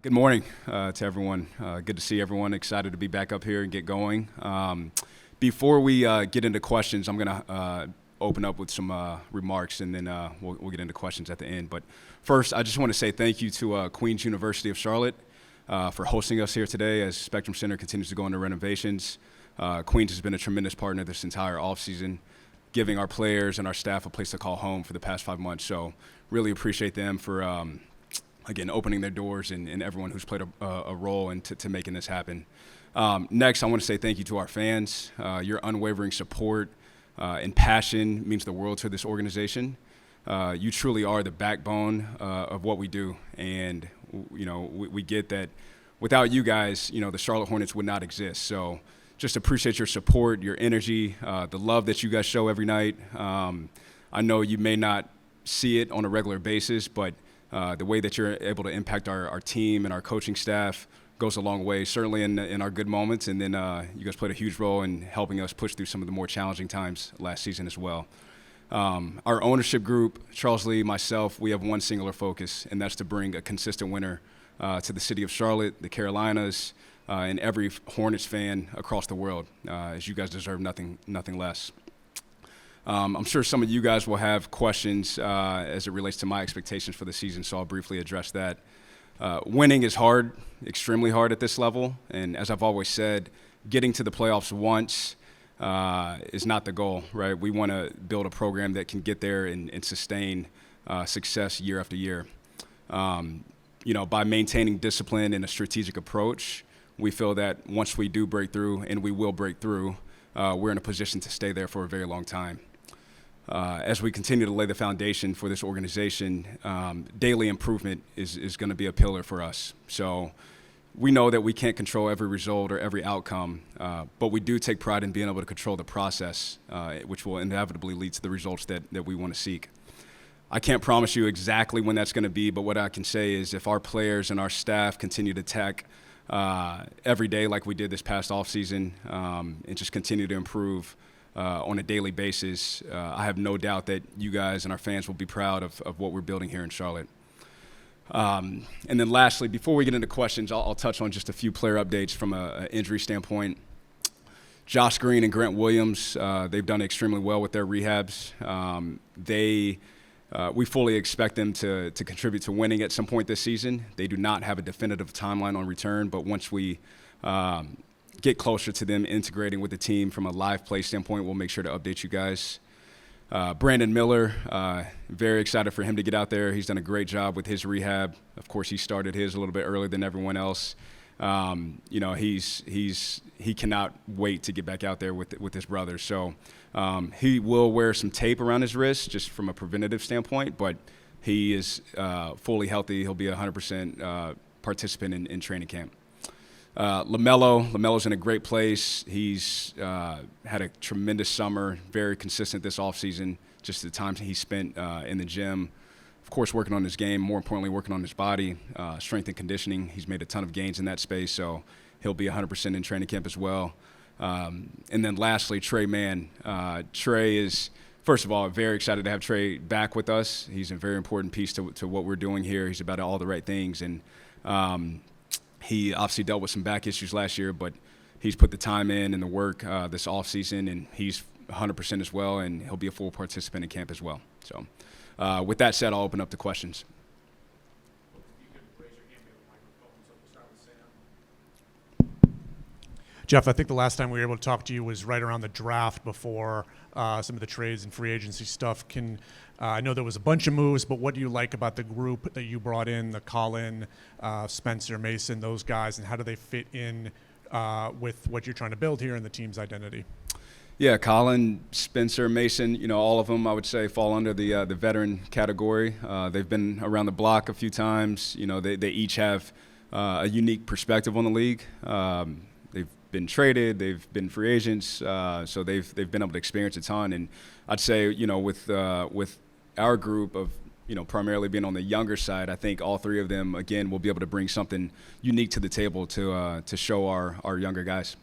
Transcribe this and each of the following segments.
Good morning to everyone. Good to see everyone. Excited to be back up here and get going. Before we get into questions, I'm going to open up with some remarks, and then we'll get into questions at the end. But first, I just want to say thank you to Queens University of Charlotte for hosting us here today as Spectrum Center continues to go into renovations. Queens has been a tremendous partner this entire offseason, giving our players and our staff a place to call home for the past 5 months. So really appreciate them for again, opening their doors and everyone who's played a role into making this happen. Next, I want to say thank you to our fans. Your unwavering support and passion means the world to this organization. You truly are the backbone of what we do. And, we get that without you guys, the Charlotte Hornets would not exist. So just appreciate your support, your energy, the love that you guys show every night. I know you may not see it on a regular basis, but the way that you're able to impact our team and our coaching staff goes a long way, certainly in our good moments. And then you guys played a huge role in helping us push through some of the more challenging times last season as well. Our ownership group, Charles Lee, myself, we have one singular focus, and that's to bring a consistent winner to the city of Charlotte, the Carolinas, and every Hornets fan across the world, as you guys deserve nothing less. I'm sure some of you guys will have questions as it relates to my expectations for the season, so I'll briefly address that. Winning is hard, extremely hard at this level, and as I've always said, getting to the playoffs once is not the goal, right? We want to build a program that can get there and sustain success year after year. By maintaining discipline and a strategic approach, we feel that once we do break through, and we will break through, we're in a position to stay there for a very long time. As we continue to lay the foundation for this organization, daily improvement is going to be a pillar for us. So we know that we can't control every result or every outcome, but we do take pride in being able to control the process, which will inevitably lead to the results that we want to seek. I can't promise you exactly when that's going to be, but what I can say is if our players and our staff continue to attack every day like we did this past offseason and just continue to improve on a daily basis, I have no doubt that you guys and our fans will be proud of what we're building here in Charlotte. And then lastly, before we get into questions, I'll touch on just a few player updates from an injury standpoint. Josh Green and Grant Williams, they've done extremely well with their rehabs. We fully expect them to contribute to winning at some point this season. They do not have a definitive timeline on return, but once we get closer to them integrating with the team from a live play standpoint, we'll make sure to update you guys. Brandon Miller, very excited for him to get out there. He's done a great job with his rehab. Of course, he started his a little bit earlier than everyone else. He cannot wait to get back out there with his brother. So he will wear some tape around his wrist just from a preventative standpoint, but he is fully healthy. He'll be a 100% participant in training camp. LaMelo's in a great place. He's had a tremendous summer, very consistent this offseason, just the time he spent in the gym. Of course, working on his game, more importantly, working on his body, strength and conditioning. He's made a ton of gains in that space, so he'll be 100% in training camp as well. And then lastly, Trey Mann. Trey is, first of all, very excited to have Trey back with us. He's a very important piece to what we're doing here. He's about all the right things, and he obviously dealt with some back issues last year, but he's put the time in and the work this offseason, and he's 100% as well, and he'll be a full participant in camp as well. So with that said, I'll open up to questions. Jeff, I think the last time we were able to talk to you was right around the draft before some of the trades and free agency stuff. I know there was a bunch of moves, but what do you like about the group that you brought in, the Colin, Spencer, Mason, those guys, and how do they fit in with what you're trying to build here and the team's identity? Yeah, Colin, Spencer, Mason, all of them I would say fall under the veteran category. They've been around the block a few times. They each have a unique perspective on the league. They've been traded, they've been free agents, so they've been able to experience a ton. And I'd say, with our group of, primarily being on the younger side, I think all three of them, again, will be able to bring something unique to the table to show our younger guys.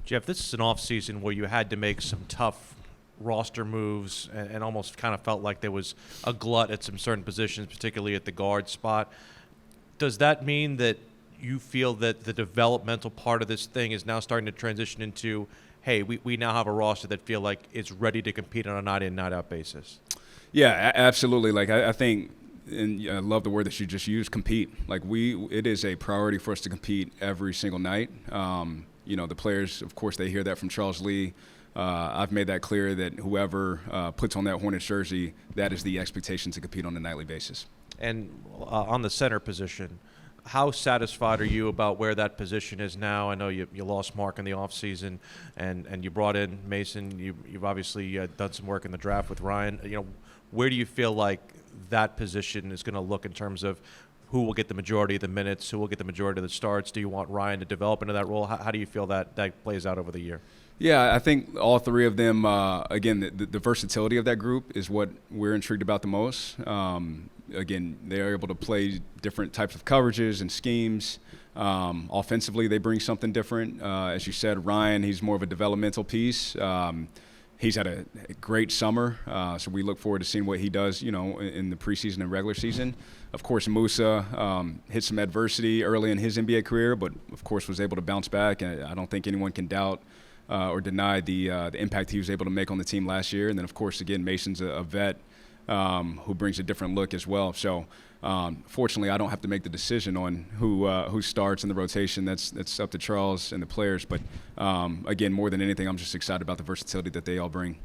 Jeff, this is an offseason where you had to make some tough roster moves and almost kind of felt like there was a glut at some certain positions, particularly at the guard spot. Does that mean that you feel that the developmental part of this thing is now starting to transition into, hey, we now have a roster that feel like it's ready to compete on a night-in, night-out basis? Yeah, absolutely. Like I think, and I love the word that you just used, compete. Like it is a priority for us to compete every single night. The players, of course, they hear that from Charles Lee. I've made that clear that whoever puts on that Hornets jersey, that is the expectation to compete on a nightly basis. And on the center position, how satisfied are you about where that position is now? I know you lost Mark in the offseason, and you brought in Mason. You've obviously done some work in the draft with Ryan. Where do you feel like that position is going to look in terms of who will get the majority of the minutes, who will get the majority of the starts? Do you want Ryan to develop into that role? How do you feel that plays out over the year? Yeah, I think all three of them, again, the versatility of that group is what we're intrigued about the most. Again, they are able to play different types of coverages and schemes. Offensively, they bring something different. As you said, Ryan, he's more of a developmental piece. He's had a great summer, so we look forward to seeing what he does, in the preseason and regular season. Of course, Musa hit some adversity early in his NBA career, but of course was able to bounce back. And I don't think anyone can doubt or deny the impact he was able to make on the team last year. And then, of course, again, Mason's a vet who brings a different look as well. So, fortunately, I don't have to make the decision on who starts in the rotation. That's up to Charles and the players. But again, more than anything, I'm just excited about the versatility that they all bring.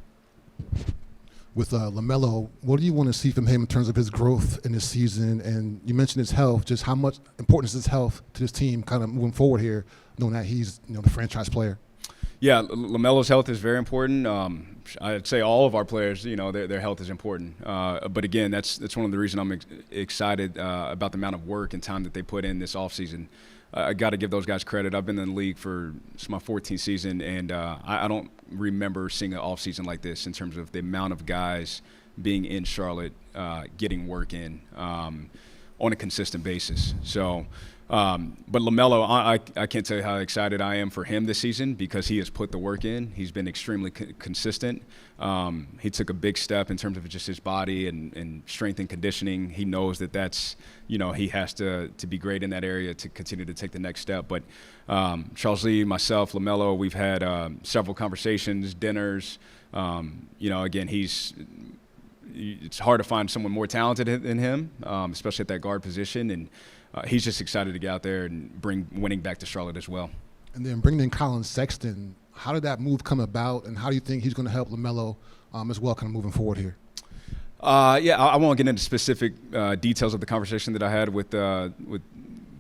With LaMelo, what do you want to see from him in terms of his growth in this season? And you mentioned his health. Just how much importance is his health to this team kind of moving forward here, knowing that he's the franchise player? Yeah, LaMelo's health is very important. I'd say all of our players, their health is important. But again, that's one of the reasons I'm excited about the amount of work and time that they put in this offseason. I got to give those guys credit. I've been in the league it's my 14th season, and I don't remember seeing an offseason like this in terms of the amount of guys being in Charlotte, getting work in on a consistent basis. So. But LaMelo, I can't tell you how excited I am for him this season because he has put the work in. He's been extremely consistent. He took a big step in terms of just his body and strength and conditioning. He knows that's, he has to be great in that area to continue to take the next step. But Charles Lee, myself, LaMelo, we've had several conversations, dinners. Again, it's hard to find someone more talented than him, especially at that guard position. And he's just excited to get out there and bring winning back to Charlotte as well. And then bringing in Colin Sexton, how did that move come about, and how do you think he's going to help LaMelo as well kind of moving forward here? I won't get into specific details of the conversation that I had with the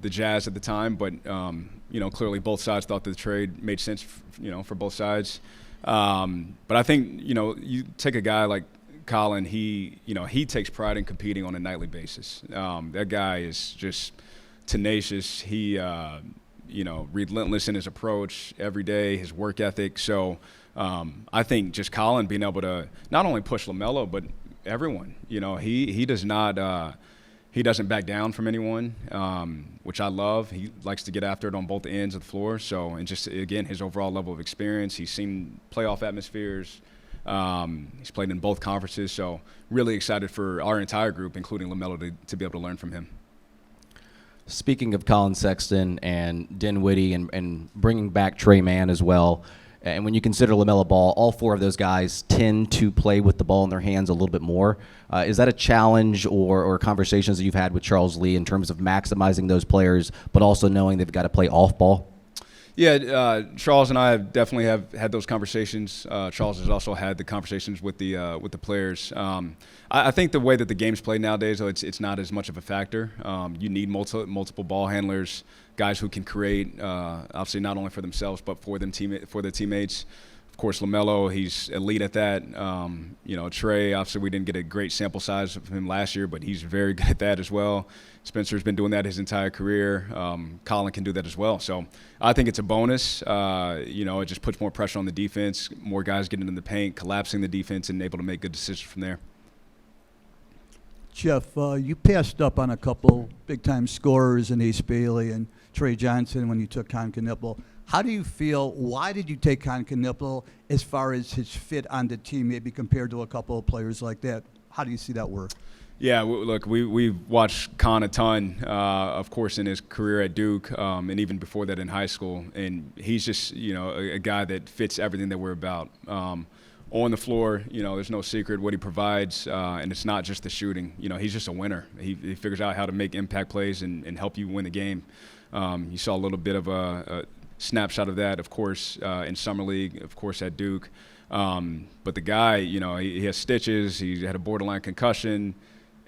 Jazz at the time, but clearly both sides thought the trade made sense, for both sides. But I think you take a guy like Colin, he takes pride in competing on a nightly basis. That guy is just tenacious. He, relentless in his approach every day, his work ethic. So I think just Colin being able to not only push LaMelo, but everyone, he does not, he doesn't back down from anyone, which I love. He likes to get after it on both ends of the floor. So, and just, again, his overall level of experience, he's seen playoff atmospheres. He's played in both conferences, so really excited for our entire group, including LaMelo, to be able to learn from him. Speaking of Colin Sexton and Dinwiddie and bringing back Trey Mann as well, and when you consider LaMelo Ball, all four of those guys tend to play with the ball in their hands a little bit more. Is that a challenge or conversations that you've had with Charles Lee in terms of maximizing those players, but also knowing they've got to play off ball? Yeah, Charles and I definitely have had those conversations. Charles has also had the conversations with the players. I think the way that the game's played nowadays, though, it's not as much of a factor. You need multiple ball handlers, guys who can create, obviously not only for themselves but for their teammates. Of course, LaMelo, he's elite at that. Trey, obviously we didn't get a great sample size of him last year, but he's very good at that as well. Spencer's been doing that his entire career. Colin can do that as well. So I think it's a bonus. It just puts more pressure on the defense, more guys getting in the paint, collapsing the defense, and able to make good decisions from there. Jeff, you passed up on a couple big-time scorers in Ace Bailey and Trey Johnson when you took Con Knipple. How do you feel? Why did you take Con Knipple as far as his fit on the team, maybe compared to a couple of players like that? How do you see that work? Yeah, look, we've watched Con a ton, of course, in his career at Duke, and even before that in high school. And he's just, a guy that fits everything that we're about. On the floor, there's no secret what he provides, and it's not just the shooting. He's just a winner. He figures out how to make impact plays and help you win the game. You saw a little bit of a snapshot of that, of course, in Summer League, of course, at Duke. But the guy, he has stitches. He had a borderline concussion.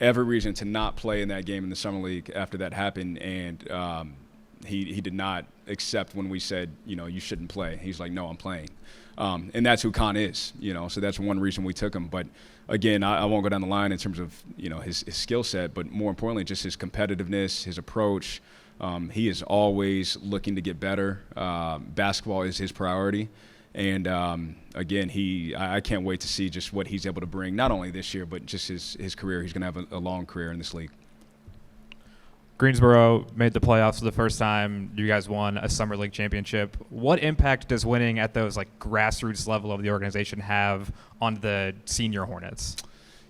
Every reason to not play in that game in the Summer League after that happened, and he did not accept when we said, you shouldn't play. He's like, no, I'm playing. And that's who Con is, so that's one reason we took him. But again, I won't go down the line in terms of, his skill set, but more importantly, just his competitiveness, his approach. He is always looking to get better. Basketball is his priority. And again, I can't wait to see just what he's able to bring, not only this year, but just his career. He's going to have a long career in this league. Greensboro made the playoffs for the first time. You guys won a Summer League championship. What impact does winning at those grassroots level of the organization have on the senior Hornets?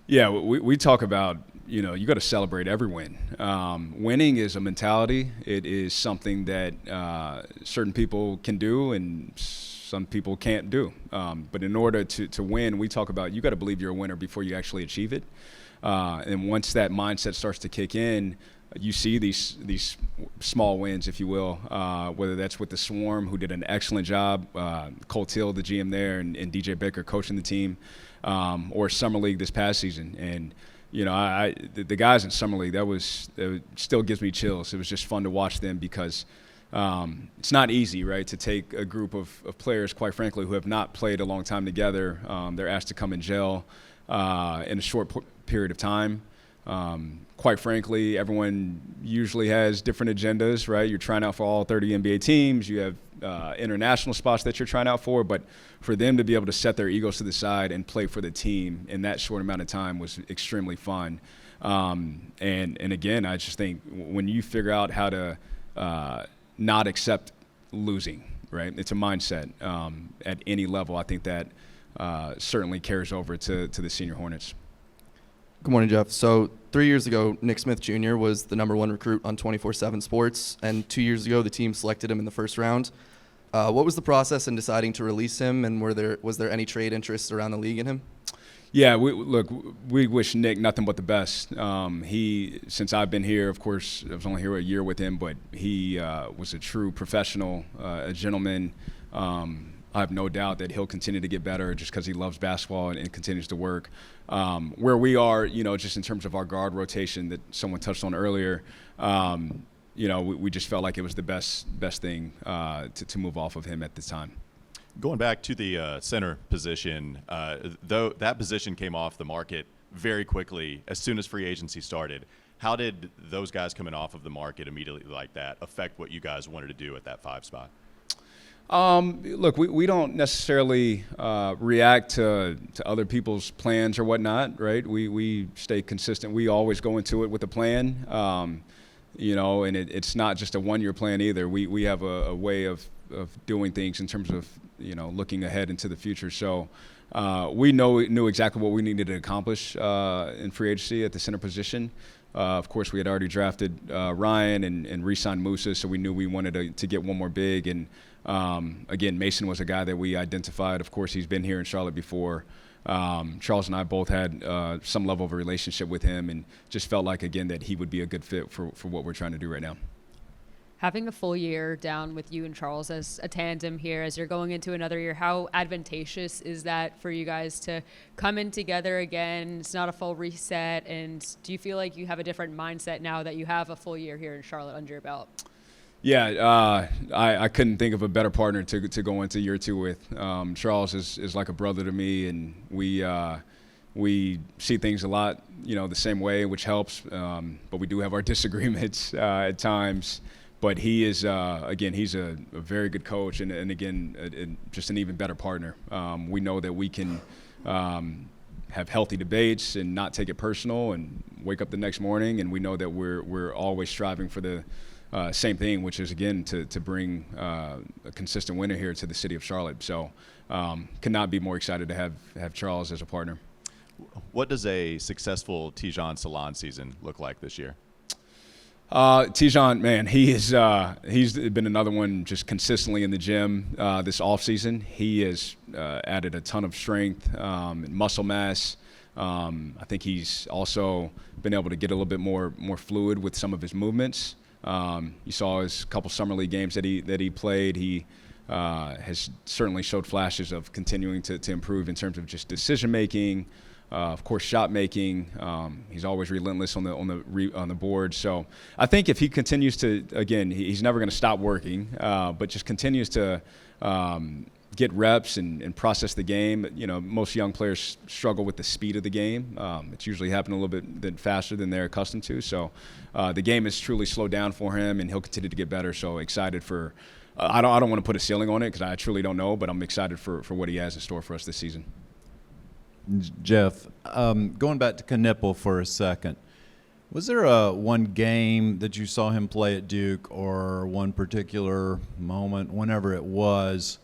Yeah, we talk about, you got to celebrate every win. Winning is a mentality. It is something that certain people can do and some people can't do. But in order to win, we talk about you got to believe you're a winner before you actually achieve it. And once that mindset starts to kick in, you see these small wins, if you will, whether that's with the Swarm, who did an excellent job, Cole Till, the GM there, and DJ Baker coaching the team, or Summer League this past season. And the guys in Summer League, that still gives me chills. It was just fun to watch them because it's not easy, right, to take a group of players, quite frankly, who have not played a long time together. They're asked to come and gel in a short period of time. Quite frankly, everyone usually has different agendas, right? You're trying out for all 30 NBA teams. You have international spots that you're trying out for. But for them to be able to set their egos to the side and play for the team in that short amount of time was extremely fun. And again, I just think when you figure out how to not accept losing, right? It's a mindset at any level. I think that certainly carries over to the senior Hornets. Good morning, Jeff. So 3 years ago, Nick Smith Jr. was the #1 recruit on 24/7 Sports, and 2 years ago, the team selected him in the first round. What was the process in deciding to release him, and was there any trade interest around the league in him? Yeah, we wish Nick nothing but the best. Since I've been here, of course, I was only here a year with him, but he was a true professional, a gentleman. I have no doubt that he'll continue to get better just because he loves basketball and continues to work. Where we are, just in terms of our guard rotation that someone touched on earlier, we just felt like it was the best thing to move off of him at this time. Going back to the center position, though that position came off the market very quickly as soon as free agency started, how did those guys coming off of the market immediately like that affect what you guys wanted to do at that 5 spot? Look, we don't necessarily react to other people's plans or whatnot, right? We stay consistent. We always go into it with a plan, and it's not just a one-year plan either. We have a way of doing things in terms of, looking ahead into the future. So we knew exactly what we needed to accomplish in free agency at the center position. Of course, we had already drafted Ryan and re-signed Musa, so we knew we wanted to get one more big. And again, Mason was a guy that we identified. Of course, he's been here in Charlotte before. Charles and I both had some level of a relationship with him and just felt like, again, that he would be a good fit for what we're trying to do right now. Having a full year down with you and Charles as a tandem here as you're going into another year, how advantageous is that for you guys to come in together again? It's not a full reset. And do you feel like you have a different mindset now that you have a full year here in Charlotte under your belt? Yeah, I couldn't think of a better partner to go into year 2 with. Charles is like a brother to me, and we see things a lot, the same way, which helps. But we do have our disagreements at times. But he is, again, he's a very good coach and again, just an even better partner. We know that we can have healthy debates and not take it personal and wake up the next morning, and we know that we're always striving for the same thing, which is, again, to bring a consistent winner here to the city of Charlotte. So could not be more excited to have Charles as a partner. What does a successful Tijon Salon season look like this year? Tijon, man, he's been another one just consistently in the gym this offseason. He has added a ton of strength and muscle mass. I think he's also been able to get a little bit more fluid with some of his movements. You saw his couple summer league games that he played. He has certainly showed flashes of continuing to improve in terms of just decision making. Of course, shot making. He's always relentless on the board. So I think if he continues to, again, he's never going to stop working, but just continues to get reps and process the game. You know, most young players struggle with the speed of the game. It's usually happening a little bit faster than they're accustomed to. So the game has truly slowed down for him, and he'll continue to get better. So excited for. I don't want to put a ceiling on it because I truly don't know, but I'm excited for what he has in store for us this season. Jeff, going back to Knipple for a second, was there one game that you saw him play at Duke or one particular moment, whenever it was,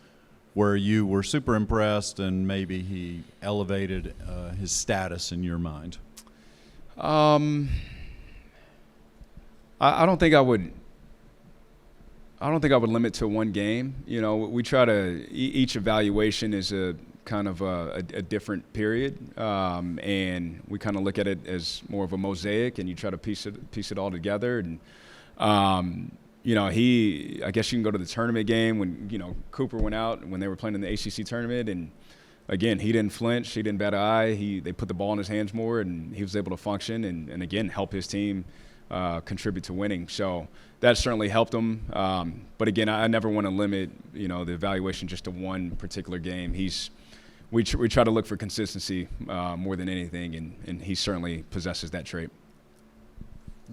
where you were super impressed and maybe he elevated his status in your mind? I don't think I would. I don't think I would limit to one game. You know, we try to each evaluation is a kind of a different period, and we kind of look at it as more of a mosaic, and you try to piece it all together. And you know, I guess you can go to the tournament game when, you know, Cooper went out when they were playing in the ACC tournament, and again, he didn't flinch, he didn't bat an eye. They put the ball in his hands more, and he was able to function and again help his team contribute to winning. So that certainly helped him. But again, I never want to limit, you know, the evaluation just to one particular game. We try to look for consistency more than anything, and he certainly possesses that trait.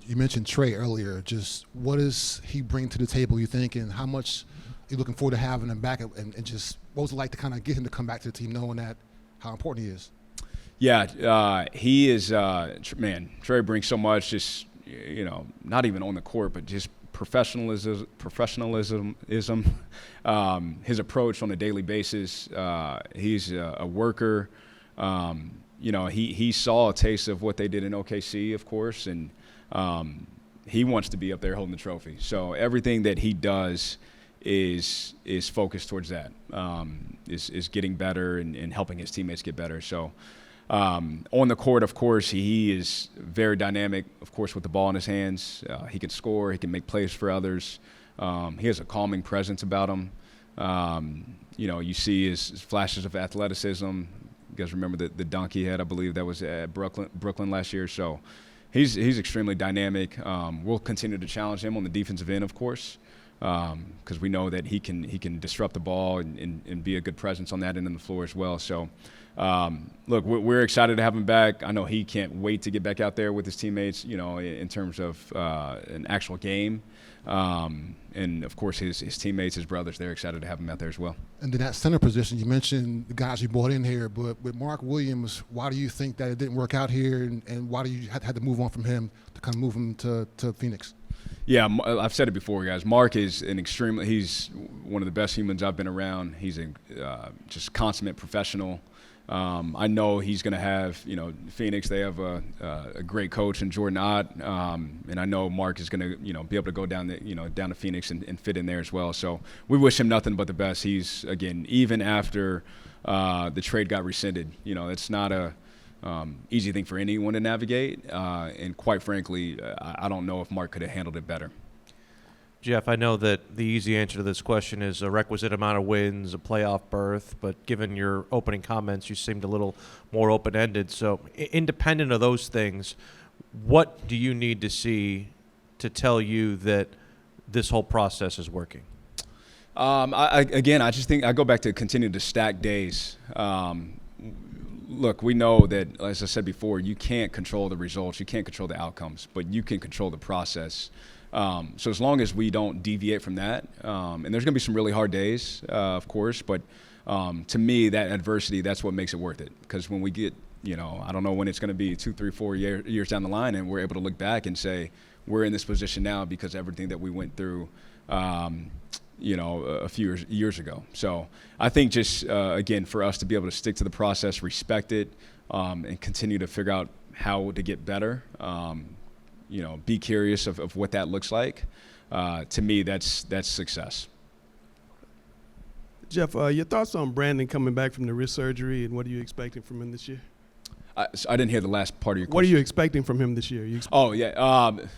You mentioned Trey earlier. Just what does he bring to the table, you think, and how much you're looking forward to having him back, and just what was it like to kind of get him to come back to the team knowing that how important he is? Yeah, he is, man, Trey brings so much, just, you know, not even on the court, but just professionalism, his approach on a daily basis. He's a worker. You know, he saw a taste of what they did in OKC, of course, and he wants to be up there holding the trophy. So everything that he does is focused towards that, is getting better and helping his teammates get better. So on the court, of course, he is very dynamic, of course, with the ball in his hands. He can score. He can make plays for others. He has a calming presence about him. You know, you see his flashes of athleticism. You guys remember the dunk he had, I believe that was at Brooklyn last year. So he's extremely dynamic. We'll continue to challenge him on the defensive end, of course, because we know that he can disrupt the ball and be a good presence on that end of the floor as well. So, look, we're excited to have him back. I know he can't wait to get back out there with his teammates, you know, in terms of an actual game. And, of course, his teammates, his brothers, they're excited to have him out there as well. And then that center position, you mentioned the guys you brought in here, but with Mark Williams, why do you think that it didn't work out here, and why do you had to move on from him to kind of move him to Phoenix? Yeah, I've said it before, guys. Mark is he's one of the best humans I've been around. He's a just consummate professional. I know he's going to have, you know, Phoenix, they have a great coach in Jordan Ott, and I know Mark is going to, you know, be able to go down to Phoenix and fit in there as well. So we wish him nothing but the best. He's, again, even after the trade got rescinded, you know, it's not a easy thing for anyone to navigate, and quite frankly, I don't know if Mark could have handled it better. Jeff, I know that the easy answer to this question is a requisite amount of wins, a playoff berth, but given your opening comments, you seemed a little more open-ended. So independent of those things, what do you need to see to tell you that this whole process is working? I just think I go back to continue to stack days. Look, we know that, as I said before, you can't control the results, you can't control the outcomes, but you can control the process. So as long as we don't deviate from that, and there's going to be some really hard days, of course, but to me, that adversity, that's what makes it worth it. Because when we get, you know, I don't know when it's going to be 2, 3, 4 years down the line, and we're able to look back and say, we're in this position now because everything that we went through, you know, a few years ago. So I think just, again, for us to be able to stick to the process, respect it, and continue to figure out how to get better. Be curious of what that looks like. To me, that's success. Jeff, your thoughts on Brandon coming back from the wrist surgery, and what are you expecting from him this year? I didn't hear the last part of your question. What are you expecting from him this year?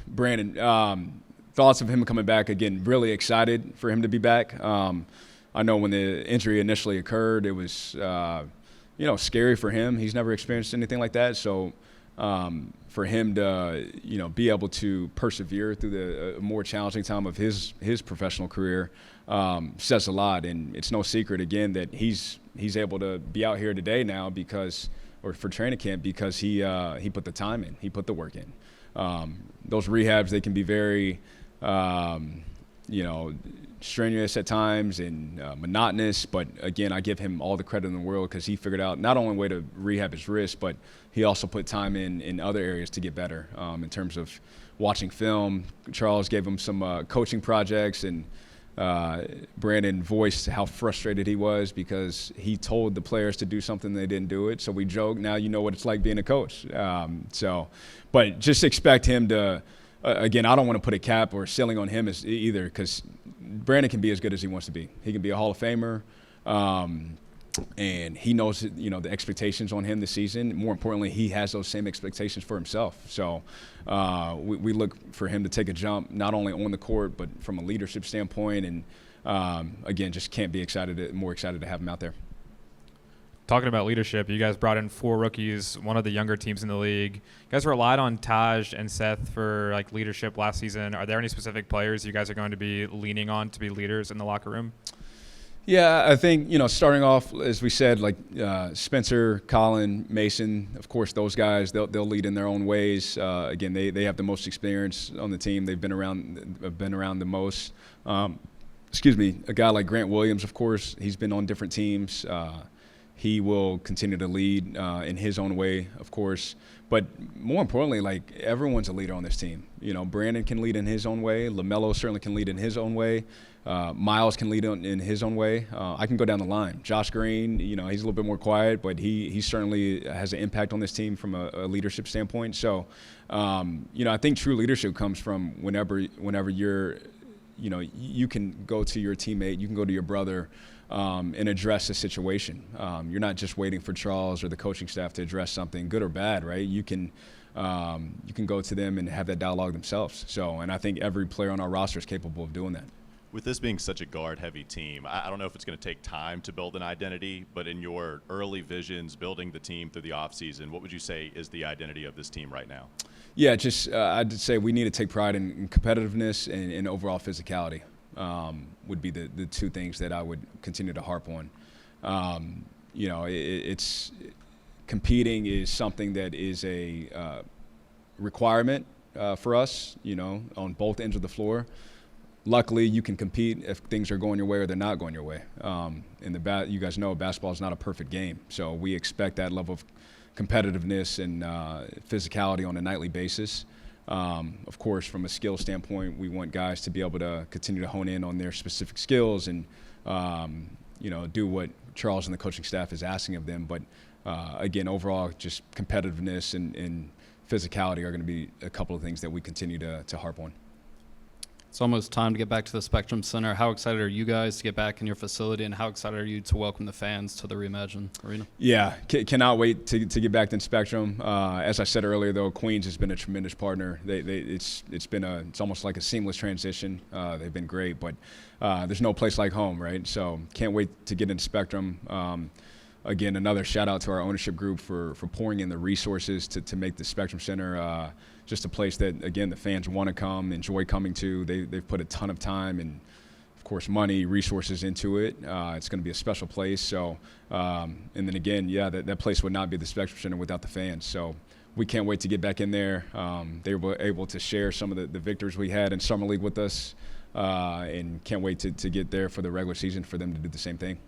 Brandon, thoughts of him coming back, again, really excited for him to be back. I know when the injury initially occurred, it was, scary for him. He's never experienced anything like that. So for him to, be able to persevere through the more challenging time of his professional career says a lot. And it's no secret, again, that he's able to be out here today now for training camp because he put the time in, he put the work in. Those rehabs, they can be very, strenuous at times and monotonous. But again, I give him all the credit in the world because he figured out not only a way to rehab his wrist, but he also put time in other areas to get better in terms of watching film. Charles gave him some coaching projects, and Brandon voiced how frustrated he was because he told the players to do something, they didn't do it. So we joke, now you know what it's like being a coach. But just expect him to, again, I don't want to put a cap or a ceiling on him either because Brandon can be as good as he wants to be. He can be a Hall of Famer, and he knows, the expectations on him this season. More importantly, he has those same expectations for himself. So we look for him to take a jump, not only on the court, but from a leadership standpoint. And again, just can't be more excited to have him out there. Talking about leadership, you guys brought in 4 rookies, one of the younger teams in the league. You guys relied on Taj and Seth for leadership last season. Are there any specific players you guys are going to be leaning on to be leaders in the locker room? Yeah, I think, starting off, as we said, Spencer, Colin, Mason, of course, those guys, they'll lead in their own ways. Again, they have the most experience on the team. They've been around the most. A guy like Grant Williams, of course, he's been on different teams. He will continue to lead in his own way, of course. But more importantly, everyone's a leader on this team. Brandon can lead in his own way. LaMelo certainly can lead in his own way. Miles can lead in his own way. I can go down the line. Josh Green, he's a little bit more quiet, but he certainly has an impact on this team from a leadership standpoint. So, I think true leadership comes from whenever you're, you can go to your teammate, you can go to your brother, and address a situation. You're not just waiting for Charles or the coaching staff to address something, good or bad, right? You can go to them and have that dialogue themselves. So, and I think every player on our roster is capable of doing that. With this being such a guard-heavy team, I don't know if it's going to take time to build an identity, but in your early visions, building the team through the offseason, what would you say is the identity of this team right now? Yeah, I'd say we need to take pride in competitiveness and overall physicality. Would be the 2 things that I would continue to harp on. It's competing is something that is a guarantee for us, on both ends of the floor. Luckily, you can compete if things are going your way or they're not going your way. You guys know basketball is not a perfect game, so we expect that level of competitiveness and physicality on a nightly basis. Of course, from a skill standpoint, we want guys to be able to continue to hone in on their specific skills and do what Charles and the coaching staff is asking of them. But again, overall, just competitiveness and physicality are going to be a couple of things that we continue to harp on. It's almost time to get back to the Spectrum Center. How excited are you guys to get back in your facility, and how excited are you to welcome the fans to the Reimagine Arena? Yeah, cannot wait to get back to Spectrum. As I said earlier, though, Queens has been a tremendous partner. It's almost like a seamless transition. They've been great, but there's no place like home, right? So can't wait to get into Spectrum. Again, another shout out to our ownership group for pouring in the resources to make the Spectrum Center just a place that, again, the fans want to come, enjoy coming to. They've put a ton of time and, of course, money, resources into it. It's going to be a special place. So, and then again, that place would not be the Spectrum Center without the fans. So we can't wait to get back in there. They were able to share some of the victories we had in Summer League with us, and can't wait to get there for the regular season for them to do the same thing.